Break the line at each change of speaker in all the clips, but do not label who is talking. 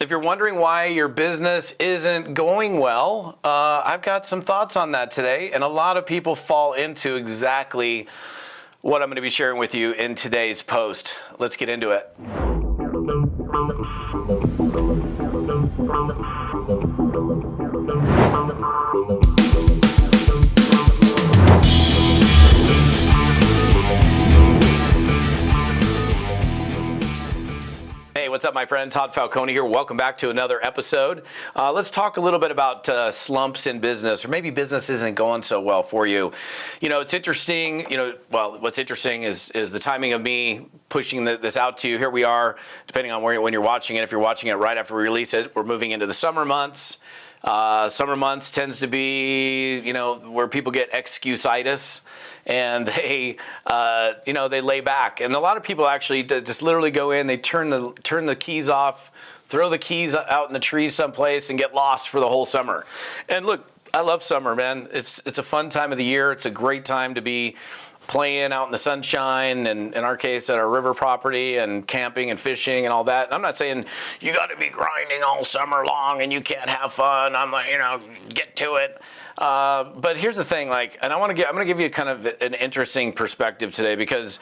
If you're wondering why your business isn't going well, I've got some thoughts on that today, and a lot of people fall into exactly what I'm going to be sharing with you in today's post. Let's get into it. Hey, what's up, my friend? Todd Falcone here. Welcome back to another episode. Let's talk a little bit about slumps in business, or maybe business isn't going so well for you. You know, it's interesting. What's interesting is the timing of me pushing this out to you. Here we are, depending on when you're watching it. If you're watching it right after we release it, we're moving into the summer months. Summer months tends to be, where people get excuse-itis and they lay back. And a lot of people actually just literally go in, they turn the keys off, throw the keys out in the trees someplace and get lost for the whole summer. And look, I love summer, man. It's a fun time of the year. It's a great time to be playing out in the sunshine, and in our case at our river property, and camping and fishing and all that. I'm not saying you got to be grinding all summer long and you can't have fun. I'm like, get to it. But here's the thing, and I'm going to give you kind of an interesting perspective today, because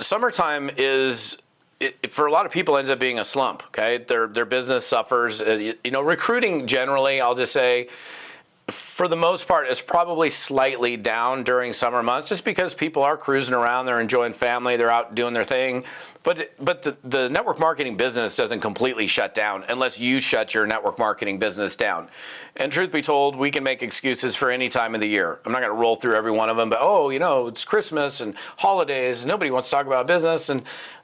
summertime for a lot of people ends up being a slump. Okay, their business suffers. Recruiting generally, I'll just say, for the most part, is probably slightly down during summer months, just because people are cruising around, they're enjoying family, they're out doing their thing. But the network marketing business doesn't completely shut down unless you shut your network marketing business down. And truth be told, we can make excuses for any time of the year. I'm not going to roll through every one of them, but it's Christmas and holidays, and nobody wants to talk about business. And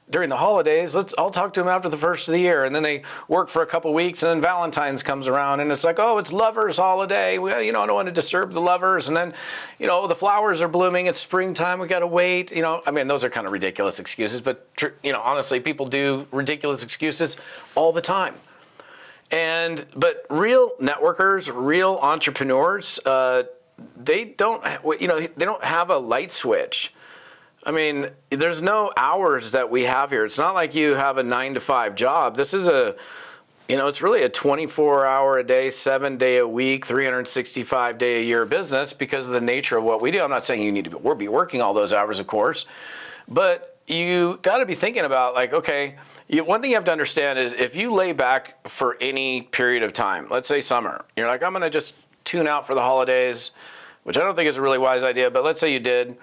during the holidays, I'll talk to them after the first of the year. And then they work for a couple weeks, and then Valentine's comes around, and it's like, it's lovers' holiday. Well, I don't want to disturb the lovers. And then, the flowers are blooming. It's springtime. We got to wait. Those are kind of ridiculous excuses. But, honestly, people do ridiculous excuses all the time. But real networkers, real entrepreneurs, they don't have a light switch. There's no hours that we have here. It's not like you have a 9-to-5 job. This is it's really a 24-hour a day, 7-day a week, 365-day a year business because of the nature of what we do. I'm not saying you need to be working all those hours, of course, but you got to be thinking about one thing you have to understand is if you lay back for any period of time, let's say summer, you're like, I'm going to just tune out for the holidays, which I don't think is a really wise idea, but let's say you did.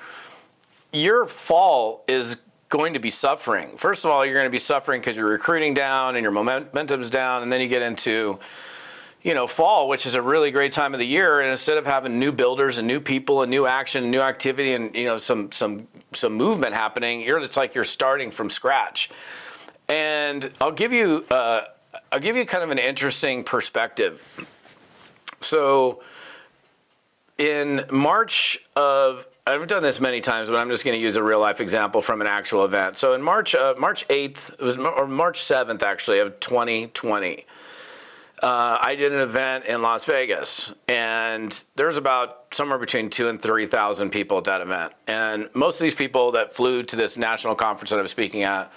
Your fall is going to be suffering. First of all, you're going to be suffering because you're recruiting down and your momentum's down, and then you get into, fall, which is a really great time of the year. And instead of having new builders and new people and new action, and new activity, and some movement happening, it's like you're starting from scratch. And I'll give you kind of an interesting perspective. So in March I've done this many times, but I'm just going to use a real life example from an actual event. So in March 8th, or March 7th actually, of 2020, I did an event in Las Vegas, and there was about somewhere between 2,000 and 3,000 people at that event. And most of these people that flew to this national conference that I was speaking at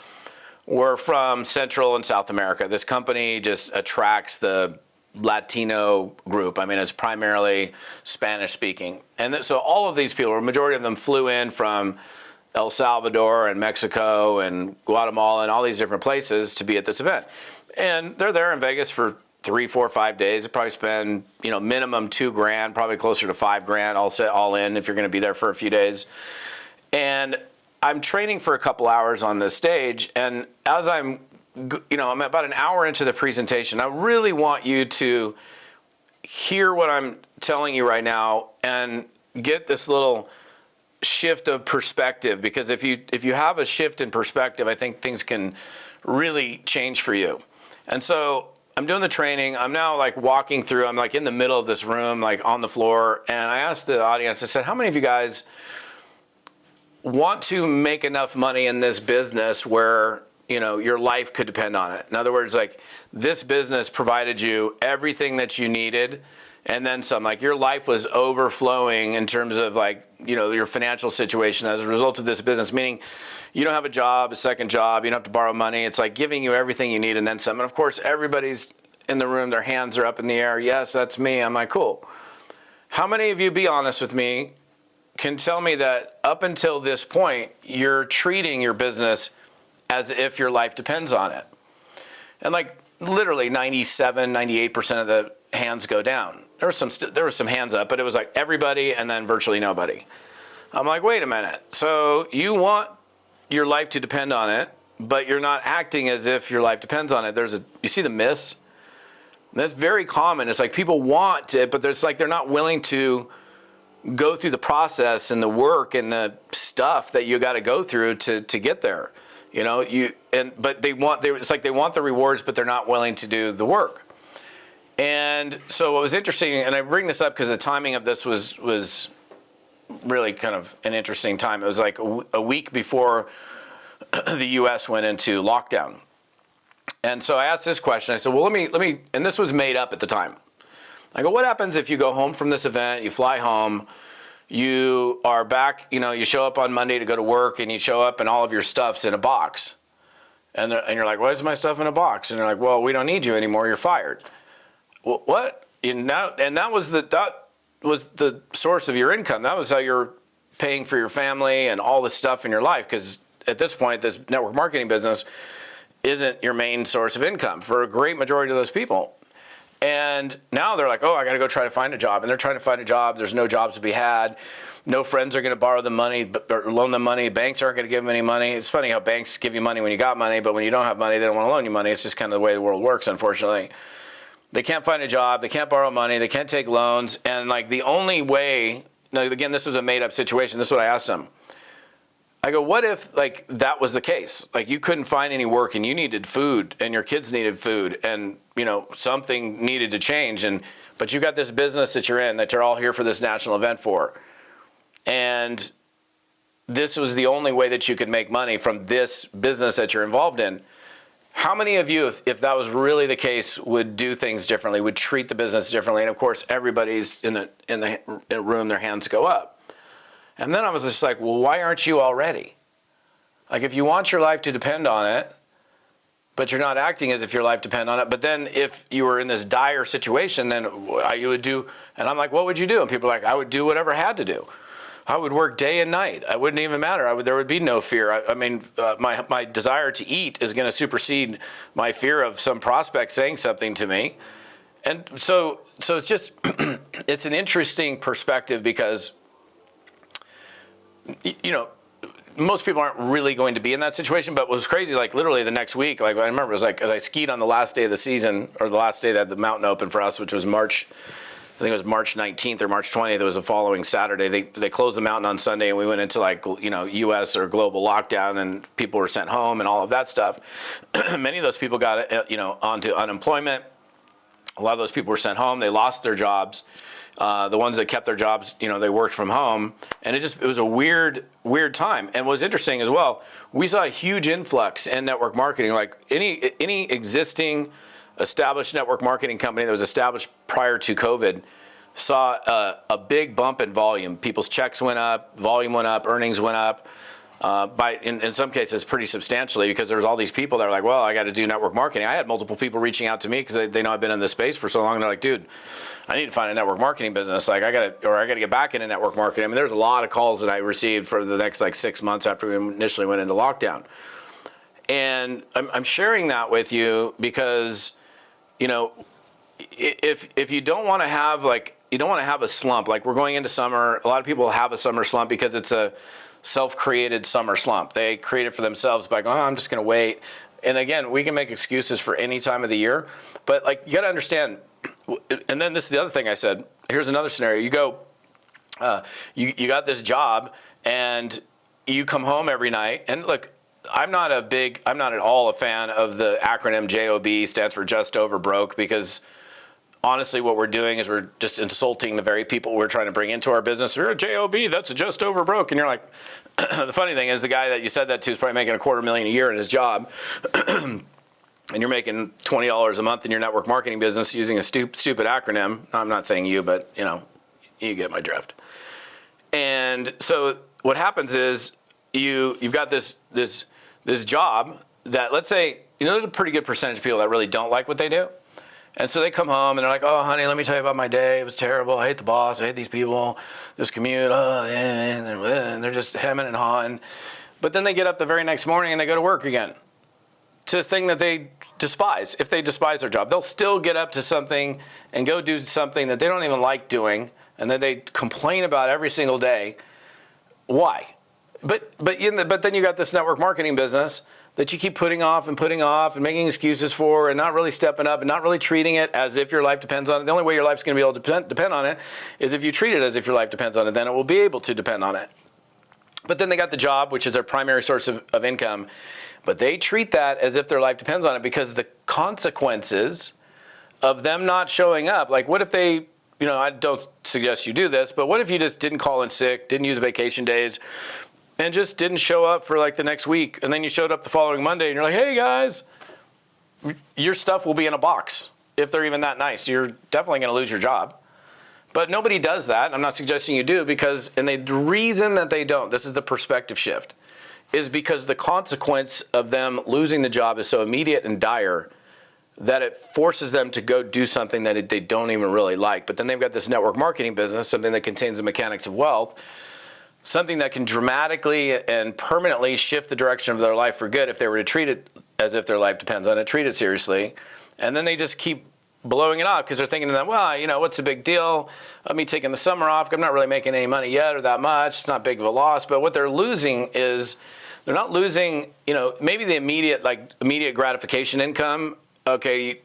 were from Central and South America. This company just attracts the Latino group. It's primarily Spanish speaking. And so all of these people, a majority of them flew in from El Salvador and Mexico and Guatemala and all these different places to be at this event. And they're there in Vegas for 3, 4, 5 days. They probably spend, minimum $2,000, probably closer to $5,000 all in if you're going to be there for a few days. And I'm training for a couple hours on this stage, and as I'm about an hour into the presentation, I really want you to hear what I'm telling you right now and get this little shift of perspective, because if you have a shift in perspective, I think things can really change for you. And so I'm doing the training. I'm now walking through, I'm in the middle of this room, on the floor, and I asked the audience, I said, how many of you guys want to make enough money in this business where your life could depend on it? In other words, this business provided you everything that you needed and then some. Like your life was overflowing in terms of like, your financial situation as a result of this business, meaning you don't have a job, a second job, you don't have to borrow money. It's like giving you everything you need and then some. And of course, everybody's in the room, their hands are up in the air. Yes, that's me. I'm like, cool. How many of you, be honest with me, can tell me that up until this point, you're treating your business as if your life depends on it? And like literally 97, 98% of the hands go down. There was some hands up, but it was like everybody and then virtually nobody. I'm like, wait a minute. So you want your life to depend on it, but you're not acting as if your life depends on it. You see the miss? That's very common. It's like people want it, but it's like they're not willing to go through the process and the work and the stuff that you got to go through to get there. But it's like they want the rewards, but they're not willing to do the work. And so what was interesting, and I bring this up because the timing of this was really kind of an interesting time. It was like a week before the U.S. went into lockdown. And so I asked this question. I said, well, let me, and this was made up at the time. I go, what happens if you go home from this event, you fly home, you are back, you show up on Monday to go to work, and you show up and all of your stuff's in a box. And you're like, why is my stuff in a box? And they're like, well, we don't need you anymore, you're fired. Well, what? And that was the source of your income. That was how you're paying for your family and all this stuff in your life, because at this point, this network marketing business isn't your main source of income for a great majority of those people. And now they're like, oh, I got to go try to find a job. And they're trying to find a job. There's no jobs to be had. No friends are going to borrow them money or loan them money. Banks aren't going to give them any money. It's funny how banks give you money when you got money, but when you don't have money, they don't want to loan you money. It's just kind of the way the world works, unfortunately. They can't find a job. They can't borrow money. They can't take loans. And like the only way, now again, this was a made up situation. This is what I asked them. I go, what if like that was the case? Like you couldn't find any work and you needed food and your kids needed food and something needed to change, but you got this business that you're in that you're all here for this national event for. And this was the only way that you could make money from this business that you're involved in. How many of you, if that was really the case, would do things differently, would treat the business differently? And of course, everybody's in the room, their hands go up. And then I was just like, well, why aren't you already? Like if you want your life to depend on it, but you're not acting as if your life depend on it. But then if you were in this dire situation, then you would do, and I'm like, what would you do? And people are like, I would do whatever I had to do. I would work day and night. It wouldn't even matter. There would be no fear. My desire to eat is going to supersede my fear of some prospect saying something to me. And so it's just, it's an interesting perspective because, most people aren't really going to be in that situation, but what was crazy, like literally the next week, like I remember it was like, as I skied on the last day of the season, or the last day that the mountain opened for us, which was March 19th or March 20th, it was the following Saturday. They closed the mountain on Sunday and we went into like, US or global lockdown and people were sent home and all of that stuff. Many of those people got, onto unemployment. A lot of those people were sent home. They lost their jobs. The ones that kept their jobs, they worked from home, and it was a weird time. And what was interesting as well, we saw a huge influx in network marketing. Like any existing established network marketing company that was established prior to COVID saw a big bump in volume. People's checks went up, volume went up, earnings went up. In some cases pretty substantially, because there was all these people that were like, well, I got to do network marketing. I had multiple people reaching out to me because they know I've been in this space for so long. And they're like, dude, I need to find a network marketing business. Like I got to get back into network marketing. I mean, there's a lot of calls that I received for the next 6 months after we initially went into lockdown. And I'm sharing that with you because, if you don't want to have a slump, like we're going into summer, a lot of people have a summer slump because it's a self-created summer slump. They create it for themselves by going, I'm just going to wait. And again, we can make excuses for any time of the year, but you got to understand. And then this is the other thing I said. Here's another scenario. You go, you got this job and you come home every night. And look, I'm not at all a fan of the acronym JOB, stands for just over broke, because honestly, what we're doing is we're just insulting the very people we're trying to bring into our business. You're a JOB, that's a just over broke. And you're like, the funny thing is the guy that you said that to is probably making $250,000 a year in his job. and you're making $20 a month in your network marketing business using a stupid acronym. I'm not saying you, but you get my drift. And so what happens is you've got this job that, let's say, there's a pretty good percentage of people that really don't like what they do. And so they come home and they're like, oh, honey, let me tell you about my day. It was terrible. I hate the boss. I hate these people. This commute. And they're just hemming and hawing. But then they get up the very next morning and they go to work again to a thing that they despise. If they despise their job, they'll still get up to something and go do something that they don't even like doing, and then they complain about every single day. Why? But then you got this network marketing business that you keep putting off and making excuses for, and not really stepping up and not really treating it as if your life depends on it. The only way your life's going to be able to depend on it is if you treat it as if your life depends on it. Then it will be able to depend on it. But then they got the job, which is their primary source of income. But they treat that as if their life depends on it, because the consequences of them not showing up, like what if they, I don't suggest you do this, but what if you just didn't call in sick, didn't use vacation days, and just didn't show up for like the next week, and then you showed up the following Monday and you're like, hey guys, your stuff will be in a box. If they're even that nice, you're definitely going to lose your job. But nobody does that. I'm not suggesting you do, because, and the reason that they don't, this is the perspective shift, is because the consequence of them losing the job is so immediate and dire that it forces them to go do something that they don't even really like. But then they've got this network marketing business, something that contains the mechanics of wealth, something that can dramatically and permanently shift the direction of their life for good if they were to treat it as if their life depends on it, treat it seriously. And then they just keep blowing it off because they're thinking to them, well, what's the big deal? Me taking the summer off, I'm not really making any money yet or that much. It's not big of a loss. But what they're losing is, they're not losing, maybe the immediate gratification income. Okay,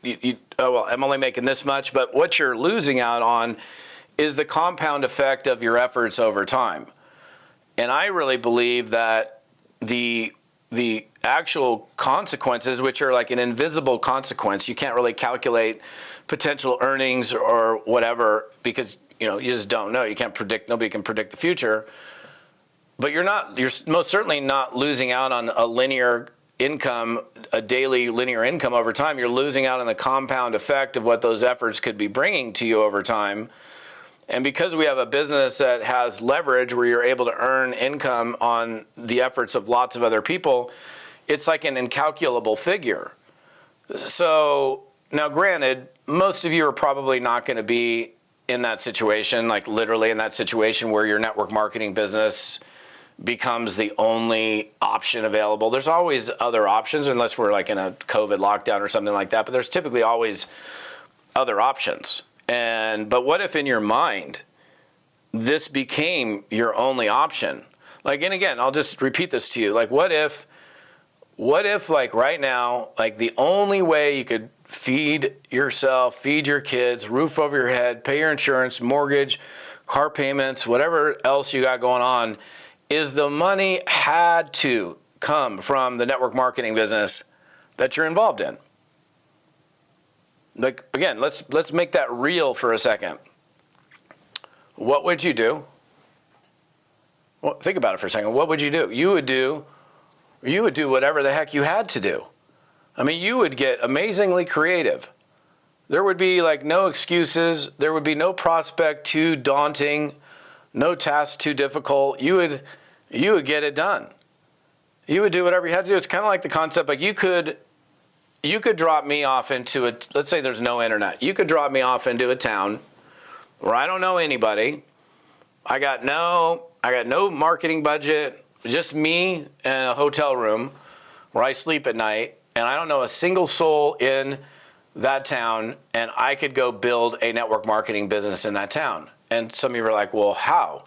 I'm only making this much. But what you're losing out on is the compound effect of your efforts over time. And I really believe that the actual consequences, which are like an invisible consequence, you can't really calculate potential earnings or whatever, because you just don't know. You can't predict. Nobody can predict the future. But you're most certainly not losing out on a linear income, a daily linear income over time. You're losing out on the compound effect of what those efforts could be bringing to you over time. And because we have a business that has leverage where you're able to earn income on the efforts of lots of other people, it's like an incalculable figure. So now granted, most of you are probably not going to be in that situation, like literally in that situation where your network marketing business becomes the only option available. There's always other options, unless we're like in a COVID lockdown or something like that, but there's typically always other options. But what if in your mind, this became your only option? And again, I'll just repeat this to you. What if like right now, like the only way you could feed yourself, feed your kids, roof over your head, pay your insurance, mortgage, car payments, whatever else you got going on, is the money had to come from the network marketing business that you're involved in? Again, let's make that real for a second. What would you do? Well, think about it for a second. What would you do? You would do whatever the heck you had to do. I mean, you would get amazingly creative. There would be no excuses. There would be no prospect too daunting, no task too difficult. You would get it done. You would do whatever you had to do. It's kind of like the concept, you could drop me off into let's say there's no internet. You could drop me off into a town where I don't know anybody. I got no marketing budget, just me and a hotel room where I sleep at night, and I don't know a single soul in that town, and I could go build a network marketing business in that town. And some of you are like, well, how?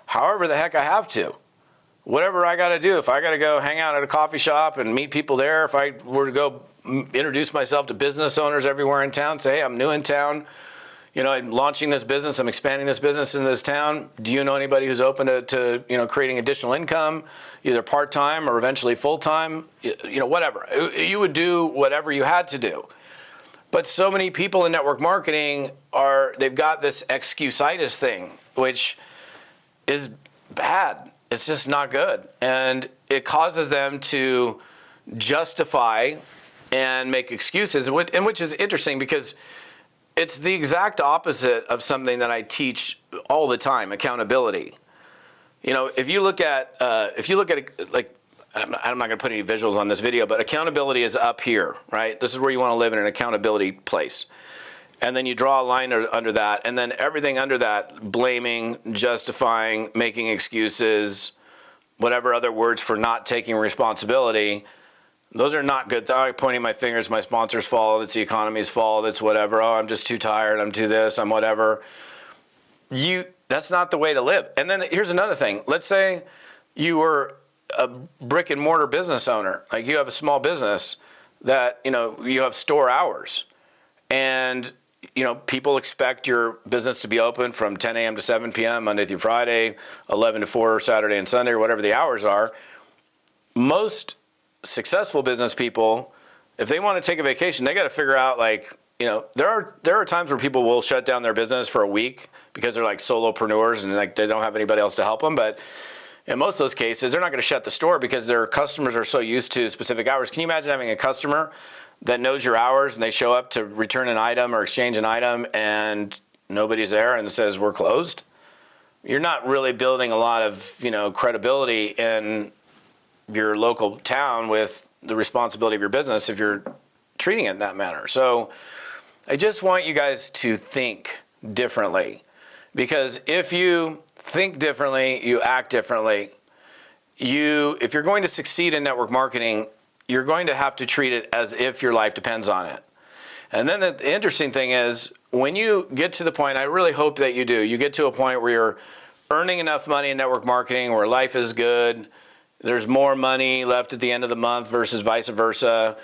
However the heck I have to. Whatever I got to do. If I got to go hang out at a coffee shop and meet people there, if I were to go introduce myself to business owners everywhere in town, say, hey, I'm new in town, I'm launching this business, I'm expanding this business in this town. Do you know anybody who's open to creating additional income, either part-time or eventually full-time? Whatever. You would do whatever you had to do. But so many people in network marketing they've got this excuse-itis thing, which is bad. It's just not good. And it causes them to justify and make excuses, and which is interesting because it's the exact opposite of something that I teach all the time: accountability. You know, if you look at it, like, I'm not going to put any visuals on this video, but accountability is up here, right? This is where you want to live, in an accountability place. And then you draw a line under that, and then everything under that: blaming, justifying, making excuses, whatever other words for not taking responsibility. Those are not good. Pointing my fingers, my sponsor's fault, it's the economy's fault, it's whatever. Oh, I'm just too tired, I'm too this, I'm whatever. That's not the way to live. And then here's another thing. Let's say you were a brick and mortar business owner. Like, you have a small business that, you know, you have store hours. And, you know, people expect your business to be open from 10 a.m. to 7 p.m. Monday through Friday, 11 to 4 Saturday and Sunday, or whatever the hours are. Most successful business people, if they want to take a vacation, they got to figure out, like, you know, there are times where people will shut down their business for a week because they're like solopreneurs and like they don't have anybody else to help them. But in most of those cases, they're not going to shut the store because their customers are so used to specific hours. Can you imagine having a customer that knows your hours and they show up to return an item or exchange an item and nobody's there and it says we're closed? You're not really building a lot of, you know, credibility in your local town with the responsibility of your business if you're treating it in that manner. So I just want you guys to think differently, because if you think differently, you act differently. If you're going to succeed in network marketing, you're going to have to treat it as if your life depends on it. And then the interesting thing is, when you get to the point, I really hope that you do, you get to a point where you're earning enough money in network marketing where life is good, there's more money left at the end of the month versus vice versa.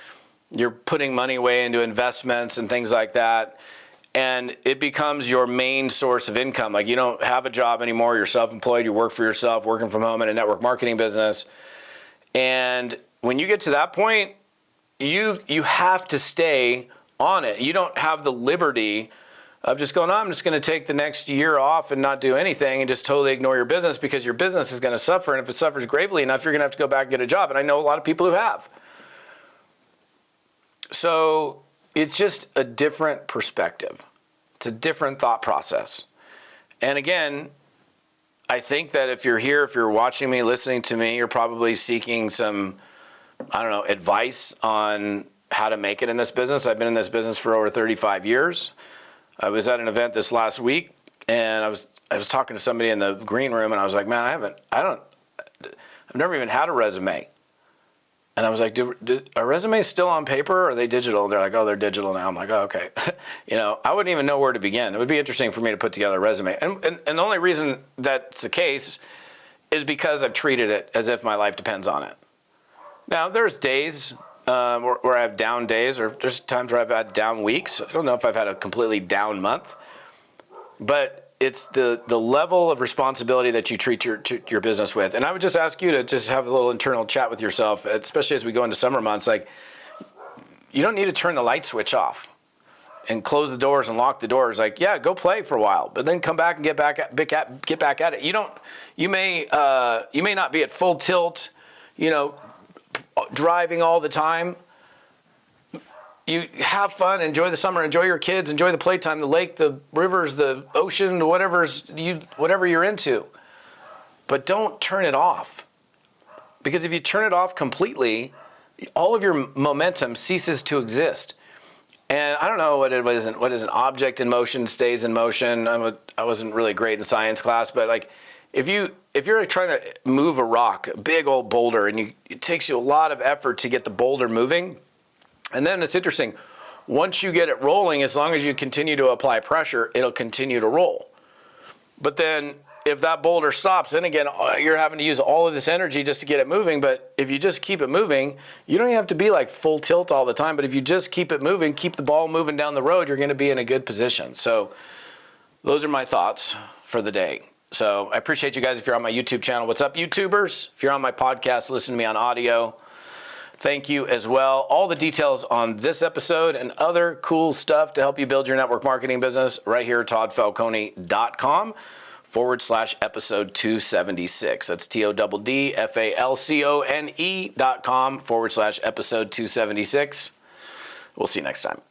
You're putting money away into investments and things like that. And it becomes your main source of income. Like, you don't have a job anymore. You're self-employed. You work for yourself, working from home in a network marketing business. And when you get to that point, you have to stay on it. You don't have the liberty of just going, I'm just going to take the next year off and not do anything and just totally ignore your business, because your business is going to suffer. And if it suffers gravely enough, you're going to have to go back and get a job. And I know a lot of people who have. So it's just a different perspective. It's a different thought process. And again, I think that if you're here, if you're watching me, listening to me, you're probably seeking some, I don't know, advice on how to make it in this business. I've been in this business for over 35 years. I was at an event this last week, and I was talking to somebody in the green room, and I was like, man, I've never even had a resume. And I was like, are resumes still on paper, or are they digital? And they're like, oh, they're digital now. I'm like, oh, okay. You know, I wouldn't even know where to begin. It would be interesting for me to put together a resume. And the only reason that's the case is because I've treated it as if my life depends on it. Now, there's days where I have down days, or there's times where I've had down weeks. I don't know if I've had a completely down month, but it's the level of responsibility that you treat your business with. And I would just ask you to just have a little internal chat with yourself, especially as we go into summer months. Like, you don't need to turn the light switch off and close the doors and lock the doors. Like, yeah, go play for a while, but then come back and get back at it. You may not be at full tilt, you know, driving all the time. You have fun, enjoy the summer, enjoy your kids, enjoy the playtime, the lake, the rivers, the ocean, whatever you're into. But don't turn it off. Because if you turn it off completely, all of your momentum ceases to exist. And I don't know what is an object in motion stays in motion. I wasn't really great in science class, but like, if you're trying to move a rock, a big old boulder, and it takes you a lot of effort to get the boulder moving. And then it's interesting, once you get it rolling, as long as you continue to apply pressure, it'll continue to roll. But then if that boulder stops, then again, you're having to use all of this energy just to get it moving. But if you just keep it moving, you don't even have to be like full tilt all the time. But if you just keep it moving, keep the ball moving down the road, you're going to be in a good position. So those are my thoughts for the day. So I appreciate you guys. If you're on my YouTube channel, what's up, YouTubers? If you're on my podcast, listen to me on audio. Thank you as well. All the details on this episode and other cool stuff to help you build your network marketing business right here at toddfalcone.com/episode 276. That's TODDFALCONE.com/episode 276. We'll see you next time.